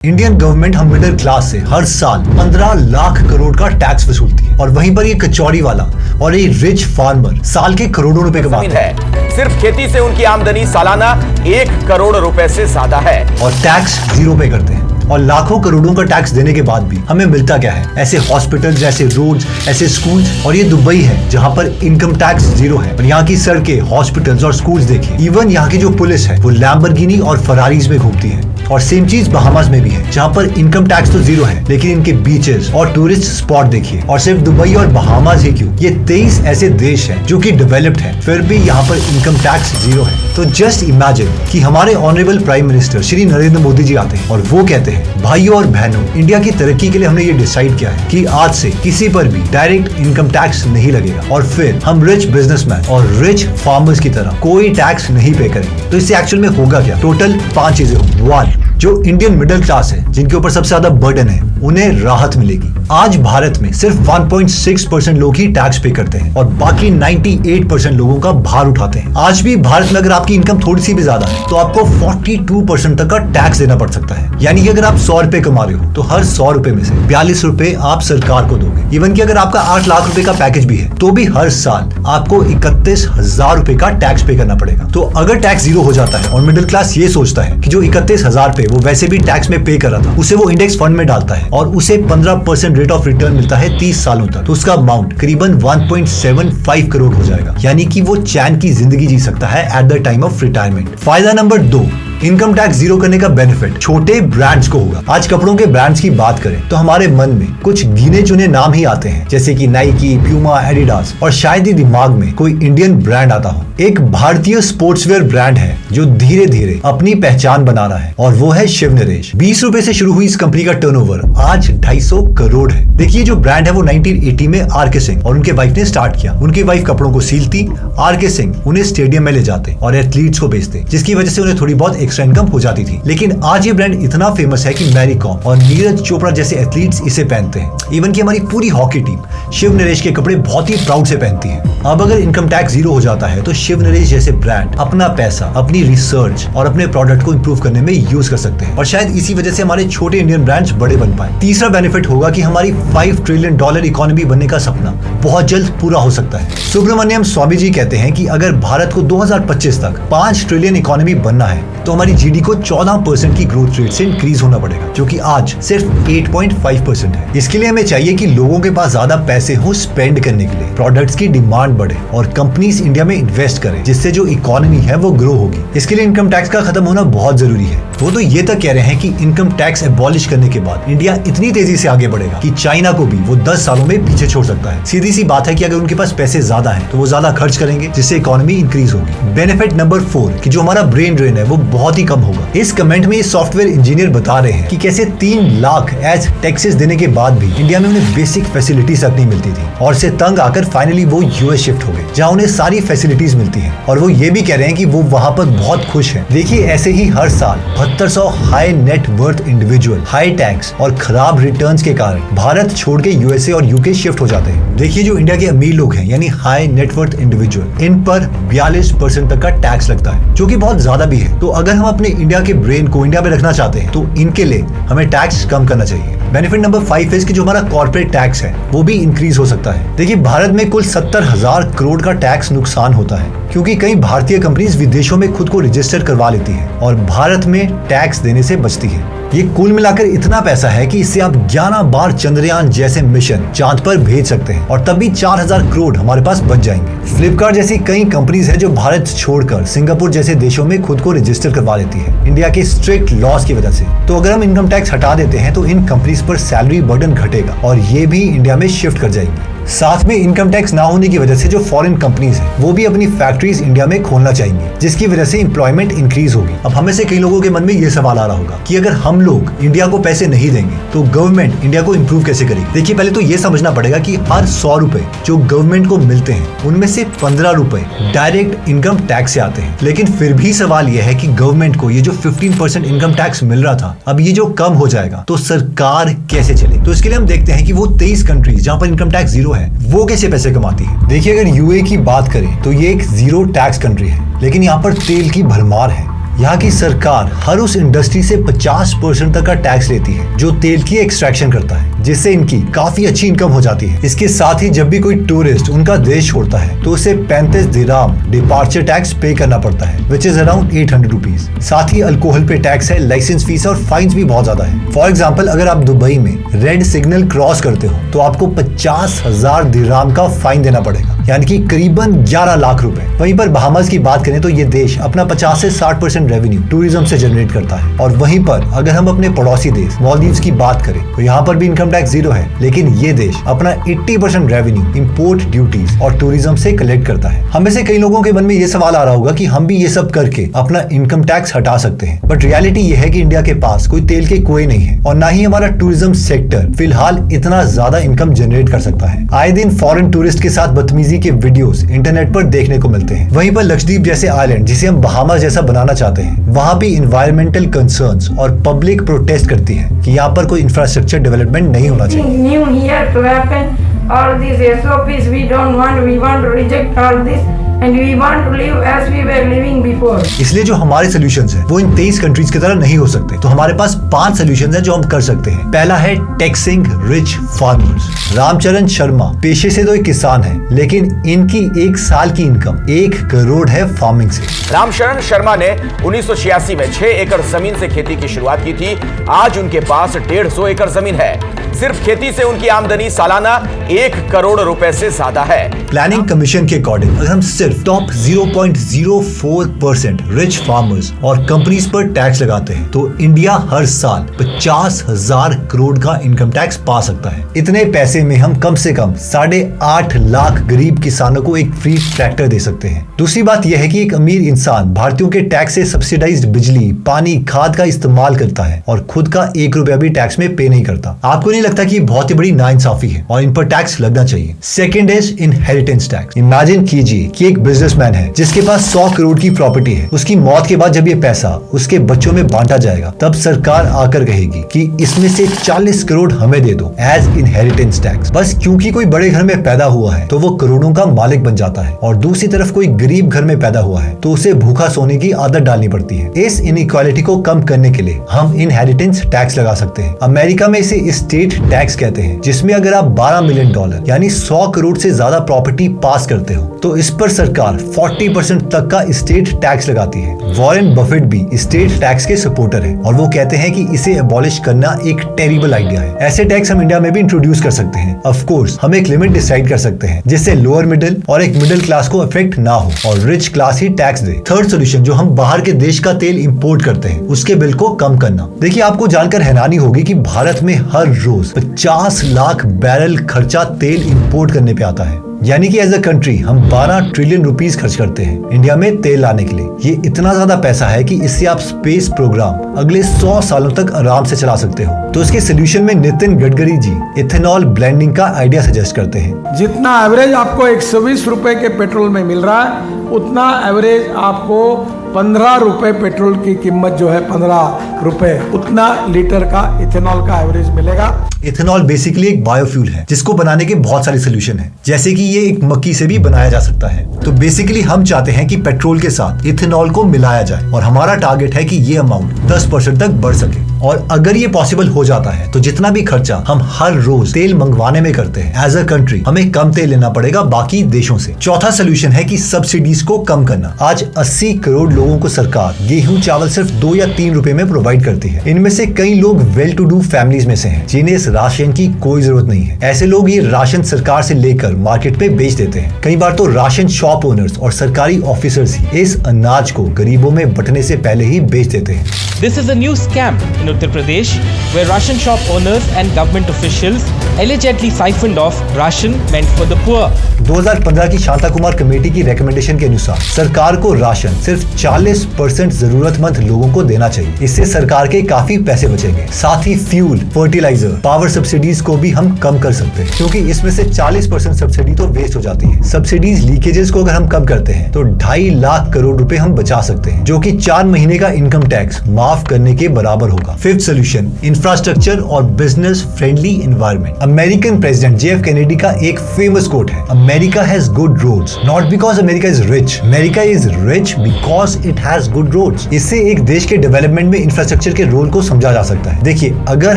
Indian government हम middle class से हर साल 15 लाख करोड़ का टैक्स वसूलती है और वहीं पर ये कचौड़ी वाला और ये रिच फार्मर साल के करोड़ों रुपए कमाते हैं। सिर्फ खेती से उनकी आमदनी सालाना 1 करोड़ रुपए से ज्यादा है और टैक्स 0 पे करते हैं। और लाखों करोड़ों का टैक्स देने के बाद भी हमें मिलता क्या है? ऐसे हॉस्पिटल्स, ऐसे रोड्स, ऐसे स्कूल्स। और ये दुबई है जहाँ पर इनकम टैक्स 0 है। और यहाँ की सड़कें, हॉस्पिटल्स और स्कूल्स देखिए। इवन यहाँ की जो पुलिस है वो लैम्बोर्गिनी और फरारीज में घूमती है। और सेम चीज बहामास में भी है जहाँ पर इनकम टैक्स तो 0 है, लेकिन इनके बीचेस और टूरिस्ट स्पॉट देखिए। और सिर्फ दुबई और बहामास ही क्यों, ये 23 ऐसे देश हैं जो कि डेवलप्ड हैं, फिर भी यहाँ पर इनकम टैक्स 0 है। तो जस्ट इमेजिन कि हमारे honourable prime minister Shri Narendra Modi ji आते हैं और वो कहते हैं, भाइयों और बहनों, इंडिया की तरक्की के लिए हमने ये डिसाइड किया है कि आज से किसी पर भी डायरेक्ट इनकम टैक्स नहीं लगेगा और फिर हम रिच बिजनेसमैन और रिच फार्मर्स की तरह कोई टैक्स नहीं पे करेंगे। तो इससे एक्चुअल में होगा क्या? टोटल 5 चीजें होंगी। 1, जो इंडियन मिडिल क्लास है, जिनके ऊपर सबसे ज्यादा बर्डन है, उन्हें राहत मिलेगी। आज भारत में सिर्फ 1.6% लोग ही टैक्स पे करते हैं और बाकी 98% लोगों का भार उठाते हैं। आज भी भारत में अगर आपकी इनकम थोड़ी सी भी ज्यादा है तो आपको 42% तक का टैक्स देना पड़ सकता है। यानी कि अगर आप 100 रुपए कमा रहे हो तो हर 100 रुपए में से 42 रुपए आप सरकार को दोगे। इवन कि अगर आपका 8 लाख रुपए का पैकेज भी है तो भी हर साल आपको 31,000 रुपए का टैक्स पे करना पड़ेगा। तो अगर टैक्स 0 हो जाता है और मिडिल क्लास ये सोचता है कि जो 31,000 पे वो वैसे भी टैक्स में पे कर रहा था, उसे वो इंडेक्स फंड में डालता है और उसे 15% रेट ऑफ रिटर्न मिलता है 30 सालों तक, तो उसका अमाउंट करीबन 1.75 करोड़ हो जाएगा। यानी कि वो चैन की जिंदगी जी सकता है at the time of retirement. फायदा नंबर 2, इनकम टैक्स 0 करने का बेनिफिट छोटे ब्रांड्स को होगा। आज कपड़ों के ब्रांड्स की बात करें तो हमारे मन में कुछ गिने चुने नाम ही आते हैं, जैसे कि नाइकी, प्यूमा, एडिडास, और शायद ही दिमाग में कोई इंडियन ब्रांड आता हो। एक भारतीय स्पोर्ट्सवेयर ब्रांड है जो धीरे धीरे अपनी पहचान बना रहा है और वो है शिव नरेश। 20 रुपए से शुरू हुई इस कंपनी का टर्नओवर आज 250 करोड़ है। देखिए, जो ब्रांड है वो 1980 में आर.के. सिंह और उनके वाइफ ने स्टार्ट किया। उनकी वाइफ कपड़ों को सीलती, आर.के. सिंह उन्हें स्टेडियम में ले जाते और एथलीट्स को बेचते, जिसकी वजह से उन्हें थोड़ी बहुत एक्स्ट्रा इनकम हो जाती थी। लेकिन आज ये ब्रांड इतना फेमस है कि मैरी कॉम और नीरज चोपड़ा जैसे एथलीट्स इसे पहनते हैं। इवन कि हमारी पूरी हॉकी टीम शिव नरेश के कपड़े बहुत ही प्राउड से पहनती है। अब अगर इनकम टैक्स 0 हो जाता है तो शिव नरेश जैसे ब्रांड अपना पैसा, अपनी रिसर्च और अपने प्रोडक्ट को इंप्रूव करने में यूज कर सकते हैं और शायद इसी वजह से हमारे छोटे इंडियन ब्रांड्स बड़े बन पाए। तीसरा बेनिफिट होगा कि हमारी $5 ट्रिलियन इकोनॉमी बनने का सपना बहुत जल्द पूरा हो सकता है। सुब्रमण्यम स्वामी जी कहते हैं कि अगर भारत को 2025 तक 5 ट्रिलियन इकोनॉमी बनना है तो हमारी जीडी को 14% की ग्रोथ रेट से इंक्रीज होना पड़ेगा, जो कि आज सिर्फ 8.5% है। इसके लिए हमें चाहिए कि लोगों के पास ज्यादा पैसे हो स्पेंड करने के लिए, प्रोडक्ट्स की डिमांड बढ़े और कंपनीज इंडिया में इन्वेस्ट करें, जिससे जो इकोनॉमी है वो ग्रो होगी। इसके लिए इनकम टैक्स का खत्म होना बहुत जरूरी है। वो तो ये तक कह रहे हैं कि इनकम टैक्स एबॉलिश करने के बाद इंडिया इतनी तेजी से आगे बढ़ेगा कि चाइना को भी वो 10 सालों में पीछे छोड़ सकता है। सीधी सी बात है कि अगर उनके पास पैसे ज्यादा है तो वो ज्यादा खर्च करेंगे, जिससे इकोनॉमी इंक्रीज होगी। बेनिफिट नंबर 4 कि जो हमारा ब्रेन ड्रेन है वो बहुत ही कम होगा। इस कमेंट में सॉफ्टवेयर इंजीनियर बता रहे हैं कि कैसे 3 लाख एज टैक्सेस देने के बाद भी इंडिया में उन्हें बेसिक फैसिलिटीज तक नहीं मिलती थी और से तंग आकर फाइनली वो यूएस शिफ्ट हो गए, जहां उन्हें सारी फैसिलिटीज मिलती हैं और वो ये भी कह रहे हैं कि वो वहां पर बहुत खुश हैं। देखिए, ऐसे ही हर साल 7200 high net worth individual high tax और खराब रिटर्न्स के कारण भारत छोड़ के यूएसए और यूके शिफ्ट हो जाते हैं। देखिए, जो इंडिया के अमीर लोग हैं यानी हाई नेट वर्थ इंडिविजुअल, इन पर 42% तक का टैक्स लगता है, जो कि बहुत ज्यादा भी है। तो अगर हम अपने इंडिया के ब्रेन को इंडिया में रखना चाहते हैं तो इनके लिए हमें टैक्स कम करना चाहिए। बेनिफिट नंबर 5 है कि जो हमारा कॉर्पोरेट टैक्स है वो भी इंक्रीज हो सकता है। देखिए, भारत में कुल 70,000 करोड़ का टैक्स नुकसान होता है क्योंकि कई भारतीय कंपनीज विदेशों में खुद को रजिस्टर करवा लेती हैं और भारत में टैक्स देने से बचती है। ये कुल मिलाकर इतना पैसा है कि इससे आप 11 बार चंद्रयान जैसे मिशन चांद पर भेज सकते हैं और तब भी 4,000 करोड़ हमारे पास बच जाएंगे। फ्लिपकार्ट जैसी कई कंपनीज है जो भारत छोड़कर सिंगापुर जैसे देशों में खुद को रजिस्टर करवा लेती है इंडिया के स्ट्रिक्ट लॉज की वजह से। तो अगर हम इनकम टैक्स हटा देते हैं तो इन कंपनीज पर सैलरी बर्डन घटेगा और ये भी इंडिया में शिफ्ट कर जाएंगी। साथ में इनकम टैक्स ना होने की वजह से जो फॉरेन कंपनीज हैं वो भी अपनी फैक्ट्रीज इंडिया में खोलना चाहेंगी, जिसकी वजह से एम्प्लॉयमेंट इंक्रीज होगी। अब हमें से कई लोगों के मन में ये सवाल आ रहा होगा कि अगर हम लोग इंडिया को पैसे नहीं देंगे तो गवर्नमेंट इंडिया को इंप्रूव कैसे करेगी? देखिए, पहले तो ये समझना पड़ेगा कि हर 100 रुपए जो गवर्नमेंट को मिलते हैं उनमें से 15 रुपए डायरेक्ट इनकम टैक्स से आते हैं। लेकिन फिर भी सवाल यह है कि गवर्नमेंट को ये जो 15% इनकम टैक्स मिल रहा था, अब ये जो कम हो जाएगा तो सरकार कैसे चले? तो इसके लिए हम देखते हैं कि वो 23 कंट्रीज जहाँ पर इनकम टैक्स 0 है वो कैसे पैसे कमाती है। देखिए, अगर यूए की बात करें तो ये एक 0 टैक्स कंट्री है, लेकिन यहाँ पर तेल की भरमार है। यहाँ की सरकार हर उस इंडस्ट्री से 50% तक का टैक्स लेती है जो तेल की एक्सट्रैक्शन करता है, जिससे इनकी काफी अच्छी इनकम हो जाती है। इसके साथ ही जब भी कोई टूरिस्ट उनका देश छोड़ता है तो उसे 35 दिराम डिपार्चर टैक्स पे करना पड़ता है, विच इज अराउंड 800 रुपीज। साथ ही अल्कोहल पे टैक्स है, लाइसेंस फीस और फाइन्स भी बहुत ज्यादा है। फॉर एग्जाम्पल, अगर आप दुबई में रेड सिग्नल क्रॉस करते हो तो आपको 50,000 दिराम का फाइन देना पड़ेगा, यानी कि करीबन 11 लाख रुपए। वहीं पर बहामास की बात करें तो ये देश अपना 50 से 60% रेवेन्यू टूरिज्म से जनरेट करता है। और वहीं पर अगर हम अपने पड़ोसी देश मालदीव्स की बात करें तो यहाँ पर भी इनकम टैक्स 0 है, लेकिन ये देश अपना 80% रेवेन्यू इंपोर्ट ड्यूटीज और टूरिज्म से कलेक्ट करता है। हमें से कई लोगों के मन में ये सवाल आ रहा होगा कि हम भी ये सब करके अपना इनकम टैक्स हटा सकते हैं, बट रियलिटी ये है कि इंडिया के पास कोई तेल के कुएं नहीं है और ना ही हमारा टूरिज्म सेक्टर फिलहाल इतना ज्यादा इनकम जनरेट कर सकता है। आए दिन फॉरेन टूरिस्ट के साथ बदतमीजी के वीडियोस इंटरनेट पर देखने को मिलते हैं। वहीं पर लक्षद्वीप जैसे आइलैंड जिसे हम बहामास जैसा बनाना चाहते हैं, वहाँ भी इन्वायरमेंटल कंसर्न्स और पब्लिक प्रोटेस्ट करती है कि यहाँ पर कोई इंफ्रास्ट्रक्चर डेवलपमेंट नहीं होना चाहिए। New here to happen, all these SOPs we don't want, we want to reject all this and we want to live as we were living before. इसलिए जो हमारे सॉल्यूशंस हैं वो इन 23 कंट्रीज की तरह नहीं हो सकते। तो हमारे पास 5 सॉल्यूशंस हैं जो हम कर सकते हैं। पहला है taxing rich farmers. Ramcharan Sharma पेशे से तो एक किसान है, लेकिन इनकी एक साल की इनकम 1 करोड़ है फार्मिंग से। रामचरण शर्मा ने 1986 में 6 एकड़ जमीन से खेती की शुरुआत की थी। आज उनके पास 150 एकड़ जमीन है। सिर्फ खेती से उनकी आमदनी सालाना 1 करोड़ रुपए से ज्यादा है। प्लानिंग कमीशन के अकॉर्डिंग अगर हम सिर्फ टॉप 0.04% रिच फार्मर्स और कंपनीज पर टैक्स लगाते हैं तो इंडिया हर साल 50,000 करोड़ का इनकम टैक्स पा सकता है। इतने पैसे में हम कम से कम 8.5 लाख गरीब किसानों को एक फ्री ट्रैक्टर दे सकते हैं। दूसरी बात यह है कि एक अमीर इंसान भारतीयों के टैक्स से सब्सिडाइज्ड बिजली, पानी, खाद का इस्तेमाल करता है और खुद का 1 रुपया भी टैक्स में पे नहीं करता। आपको नहीं लगता कि बहुत ही बड़ी नाइंसाफी है और इन पर टैक्स लगना चाहिए। Second is inheritance tax. Imagine कीजिए कि एक बिजनेसमैन है जिसके पास 100 करोड़ की प्रॉपर्टी है। उसकी मौत के बाद जब ये पैसा उसके बच्चों में बांटा जाएगा तब सरकार आकर कहेगी कि इसमें से 40 करोड़ हमें दे दो एज इनहेरिटेंस टैक्स। बस क्योंकि कोई बड़े घर में पैदा हुआ है तो वो करोड़ों का मालिक बन जाता है और दूसरी तरफ कोई गरीब घर में पैदा हुआ है तो उसे भूखा सोने की आदत डालनी पड़ती है। इस इनइक्वालिटी को कम करने के लिए हम इनहेरिटेंस टैक्स लगा सकते हैं। अमेरिका में इसे स्टेट टैक्स कहते हैं, जिसमें अगर आप $12 मिलियन यानी 100 करोड़ से ज्यादा प्रॉपर्टी पास करते हो तो इस पर सरकार 40% तक का स्टेट टैक्स लगाती है। वॉरेन बफेट भी स्टेट टैक्स के सपोर्टर है और वो कहते हैं कि इसे एबॉलिश करना एक टेरिबल आइडिया है। ऐसे टैक्स हम इंडिया में भी इंट्रोड्यूस कर सकते हैं। ऑफ कोर्स हम एक लिमिट डिसाइड कर सकते हैं जिससे लोअर मिडिल और एक मिडिल क्लास को इफेक्ट ना हो और रिच क्लास ही टैक्स दे। थर्ड सोल्यूशन, जो हम बाहर के देश का तेल इंपोर्ट करते हैं उसके बिल को कम करना। देखिए, आपको जानकर हैरानी होगी कि भारत में हर रोज 50 लाख बैरल खर्चा तेल इंपोर्ट करने पे आता है, यानी कि एज अ कंट्री हम 12 ट्रिलियन रुपीस खर्च करते हैं इंडिया में तेल लाने के लिए। ये इतना ज्यादा पैसा है कि इससे आप स्पेस प्रोग्राम अगले 100 सालों तक आराम से चला सकते हो। तो इसके सोल्यूशन में नितिन गडकरी जी इथेनॉल ब्लेंडिंग का आइडिया सजेस्ट करते हैं। जितना एवरेज आपको 120 रुपए के पेट्रोल में मिल रहा है उतना एवरेज आपको 15 रुपए पेट्रोल की कीमत जो है 15 रुपए उतना लीटर का इथेनॉल का एवरेज मिलेगा। इथेनॉल बेसिकली एक बायोफ्यूल है जिसको बनाने के बहुत सारे सोल्यूशन हैं, जैसे कि ये एक मक्की से भी बनाया जा सकता है। तो बेसिकली हम चाहते हैं कि पेट्रोल के साथ इथेनॉल को मिलाया जाए और हमारा टारगेट है कि ये अमाउंट 10% तक बढ़ सके। और अगर ये पॉसिबल हो जाता है तो जितना भी खर्चा हम हर रोज तेल मंगवाने में करते हैं एज अ कंट्री, हमें कम तेल लेना पड़ेगा बाकी देशों से। चौथा सोल्यूशन है कि सब्सिडीज को कम करना। आज 80 करोड़ लोगों को सरकार गेहूं चावल सिर्फ 2 या 3 रुपए में प्रोवाइड करती है। इनमें से कई लोग वेल टू डू फैमिलीज में से हैं जिन्हें इस राशन की कोई जरूरत नहीं है। ऐसे लोग ये राशन सरकार से लेकर मार्केट पे बेच देते हैं। कई बार तो राशन शॉप ओनर्स और सरकारी ऑफिसर्स ही इस अनाज को गरीबों में बंटने से पहले ही बेच देते हैं। This is a new scam in Uttar Pradesh where ration shop owners and government officials allegedly siphoned off ration meant for the poor. 2015 की शांता कुमार कमेटी की रिकमेंडेशन के अनुसार सरकार को राशन सिर्फ 40% जरूरतमंद लोगों को देना चाहिए। इससे सरकार के काफी पैसे बचेंगे। साथ ही फ्यूल, फर्टिलाइजर, पावर सब्सिडीज को भी हम कम कर सकते हैं क्योंकि इसमें से 40% सब्सिडी तो वेस्ट हो जाती है। सब्सिडीज लीकेजेस को अगर हम कम करते हैं तो 2.5 लाख करोड़ रुपए हम बचा सकते हैं, जो कि 4 महीने का इनकम टैक्स माफ करने के बराबर होगा। फिफ्थ सोल्यूशन, इंफ्रास्ट्रक्चर और business friendly environment. American president JF Kennedy का एक फेमस कोट है, America has good roads not because America is rich, America is rich because it has good roads. इससे एक देश के डेवलपमेंट में इंफ्रास्ट्रक्चर के रोल को समझा जा सकता है। देखिए, अगर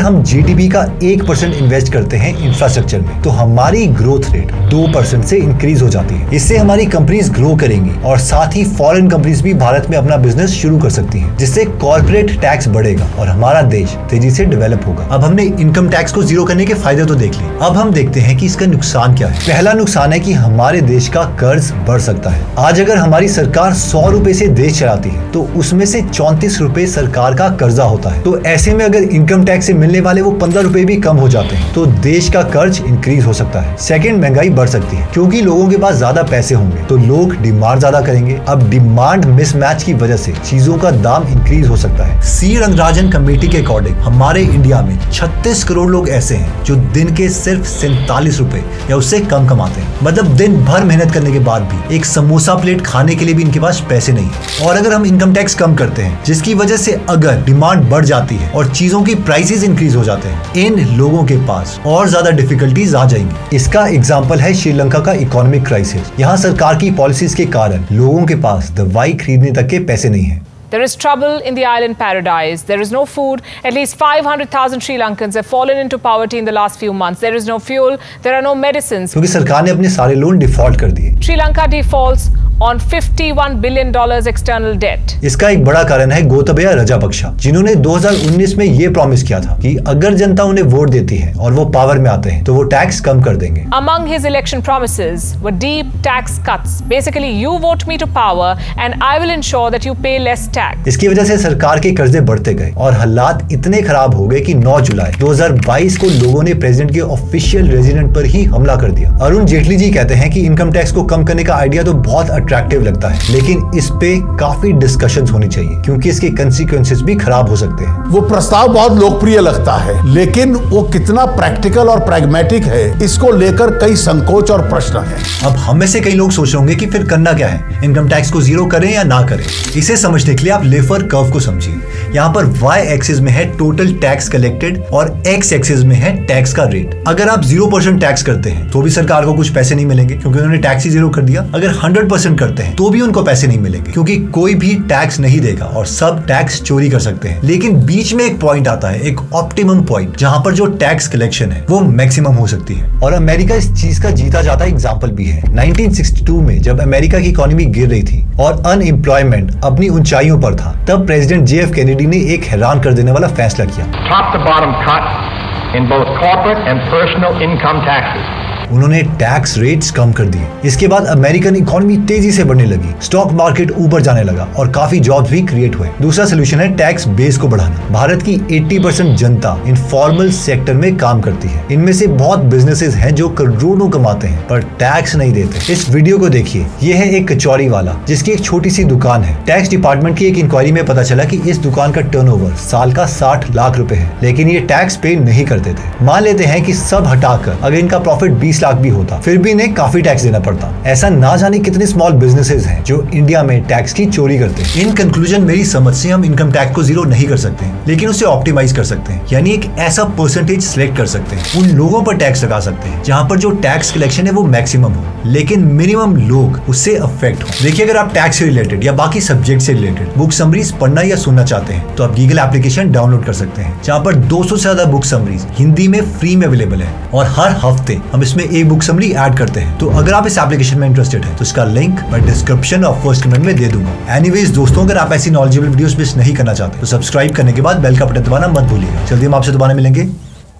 हम GDP का 1% इन्वेस्ट करते हैं इंफ्रास्ट्रक्चर में तो हमारी ग्रोथ रेट 2% से इंक्रीज हो जाती है। इससे हमारी कंपनीज ग्रो करेंगी और साथ ही फॉरेन कंपनीज भी भारत में अपना बिजनेस शुरू कर सकती हैं, जिससे कॉर्पोरेट टैक्स बढ़ेगा और हमारा देश तेजी से डेवलप होगा। अब हमने इनकम टैक्स को जीरो करने के फायदे तो देख लिए, अब हम देखते हैं कि इसका नुकसान क्या है। पहला नुकसान है कि हमारे देश का कर्ज बढ़ सकता है। आज अगर हमारी सरकार 100 रुपए से देश चलाती है तो उसमें से 34 रुपए सरकार का कर्जा होता है। तो ऐसे में अगर इनकम टैक्स से मिलने वाले वो 15 रुपए भी कम हो जाते हैं तो देश का कर्ज इंक्रीज हो सकता है। सेकंड, महंगाई बढ़ सकती है क्योंकि लोगों के पास ज्यादा पैसे होंगे तो लोग डिमांड ज्यादा करेंगे। अब डिमांड मिसमैच की वजह से चीजों का दाम इंक्रीज हो सकता है। सी रंगराजन कमेटी के अकॉर्डिंग हमारे इंडिया में 36 करोड़ लोग ऐसे हैं जो दिन के सिर्फ 47 रुपए या उससे कम कमाते हैं। मतलब दिन भर मेहनत करने के बाद भी एक समोसा प्लेट खाने के लिए भी इनके पास पैसे नहीं है। और अगर हम इनकम टैक्स कम करते हैं जिसकी वजह से अगर डिमांड बढ़ जाती है और चीजों की प्राइसेस इंक्रीज हो जाते हैं, इन लोगों के पास और ज्यादा डिफिकल्टीज आ जाएंगी। इसका एग्जांपल है श्रीलंका का इकोनॉमिक क्राइसिस। यहाँ सरकार की पॉलिसीज के कारण लोगों के पास दवाई खरीदने तक के पैसे नहीं है। There is trouble in the island paradise. There is no food. At least 500,000 Sri Lankans have fallen into poverty in the last few months. There is no fuel. There are no medicines. क्योंकि सरकार ने अपने सारे loan default कर दिए। Sri Lanka defaults on $51 billion external debt. इसका एक बड़ा कारण है गोतबया रजापक्षा, जिन्होंने 2019 में ये प्रॉमिस किया था कि अगर जनता उन्हें वोट देती है और वो पावर में आते हैं तो वो टैक्स कम कर देंगे। Among his election promises were deep tax cuts. Basically, you vote me to power and I will ensure that you pay less tax. इसकी वजह से सरकार के कर्जे बढ़ते गए और हालात इतने खराब हो गए कि 9 जुलाई 2022 को लोगों ने प्रेसिडेंट के ऑफिशियल रेजिडेंट पर ही हमला कर दिया। अरुण जेटली जी कहते हैं कि इनकम टैक्स को कम करने का आइडिया तो बहुत अट्रैक्टिव लगता है, लेकिन इस पे काफी डिस्कशंस होनी चाहिए क्योंकि इसके कंसिक्वेंसेस भी खराब हो सकते हैं। वो प्रस्ताव बहुत लोकप्रिय लगता है, लेकिन वो कितना प्रैक्टिकल और प्रैग्मेटिक है, इसको लेकर कई संकोच और प्रश्न हैं। अब हम में से कई लोग सोच रहे होंगे कि फिर करना क्या है, इनकम टैक्स को जीरो करें या ना करें। इसे समझने के लिए आप लेफर कर्व को समझिए। यहाँ पर y एक्सिस में है टोटल टैक्स कलेक्टेड और x एक्सिस में है टैक्स का रेट। अगर आप 0% टैक्स करते हैं तो भी सरकार को कुछ पैसे नहीं मिलेंगे क्योंकि उन्होंने टैक्स ही जीरो कर दिया। अगर 100% करते हैं तो भी उनको पैसे नहीं मिलेंगे क्योंकि कोई भी टैक्स नहीं देगा और सब टैक्स चोरी कर सकते हैं। लेकिन बीच में एक पॉइंट आता है, एक ऑप्टिमम पॉइंट, जहां पर जो टैक्स कलेक्शन है वो मैक्सिमम हो सकती है। और अमेरिका इस चीज का जीता जाता एग्जाम्पल भी है। 1962 में जब अमेरिका की इकोनॉमी गिर रही थी और अनएम्प्लॉयमेंट अपनी ऊंचाइयों पर था, तब प्रेसिडेंट JF कैनेडी ने एक हैरान कर देने वाला फैसला किया। Top to bottom cut in both corporate and personal income taxes. उन्होंने टैक्स रेट्स कम कर दिए। इसके बाद अमेरिकन इकोनॉमी तेजी से बढ़ने लगी, स्टॉक मार्केट ऊपर जाने लगा और काफी जॉब्स भी क्रिएट हुए। दूसरा सोल्यूशन है टैक्स बेस को बढ़ाना। भारत की 80% जनता इनफॉर्मल सेक्टर में काम करती है। इनमें से बहुत बिजनेसेस हैं जो करोड़ों कमाते हैं पर टैक्स नहीं देते। इस वीडियो को देखिए, ये है एक कचौरी वाला जिसकी एक छोटी सी दुकान है। टैक्स डिपार्टमेंट की एक इंक्वायरी में पता चला कि इस दुकान का टर्नओवर साल का 60 लाख रुपए है, लेकिन ये टैक्स पे नहीं करते थे। मान लेते हैं कि सब हटाकर अगर इनका प्रॉफिट 20 लाख भी होता, फिर भी इन्हें काफी टैक्स देना पड़ता। ऐसा ना जाने कितने स्मॉल बिजनेसेस हैं जो इंडिया में टैक्स की चोरी करते हैं। इन कंक्लूजन, मेरी समझ से हम इनकम टैक्स को जीरो नहीं कर सकते हैं, लेकिन उसे ऑप्टिमाइज कर सकते हैं, यानी एक ऐसा परसेंटेज सिलेक्ट कर सकते हैं, उन लोगों पर टैक्स लगा सकते हैं जहां पर जो टैक्स कलेक्शन है वो मैक्सिमम हो, लेकिन मिनिमम लोग उससे अफेक्ट हो। देखिए, अगर आप टैक्स से रिलेटेड या बाकी सब्जेक्ट से रिलेटेड बुक समरीज पढ़ना या सुनना चाहते हैं तो आप गीगल एप्लीकेशन डाउनलोड कर सकते हैं, जहां पर 200 से ज्यादा बुक समरीज हिंदी में फ्री में अवेलेबल है और हर हफ्ते हम इसमें एक बुक समरी ऐड करते हैं। तो अगर आप इस एप्लीकेशन में इंटरेस्टेड है तो इसका लिंक मैं डिस्क्रिप्शन और फर्स्ट कमेंट में दे दूंगा। एनीवेज दोस्तों, अगर आप ऐसी नॉलेजेबल वीडियोस मिस नहीं करना चाहते तो सब्सक्राइब करने के बाद बेल का बटन दबाना मत भूलिएगा। जल्दी हम आपसे दोबारा मिलेंगे।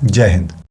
जय हिंद।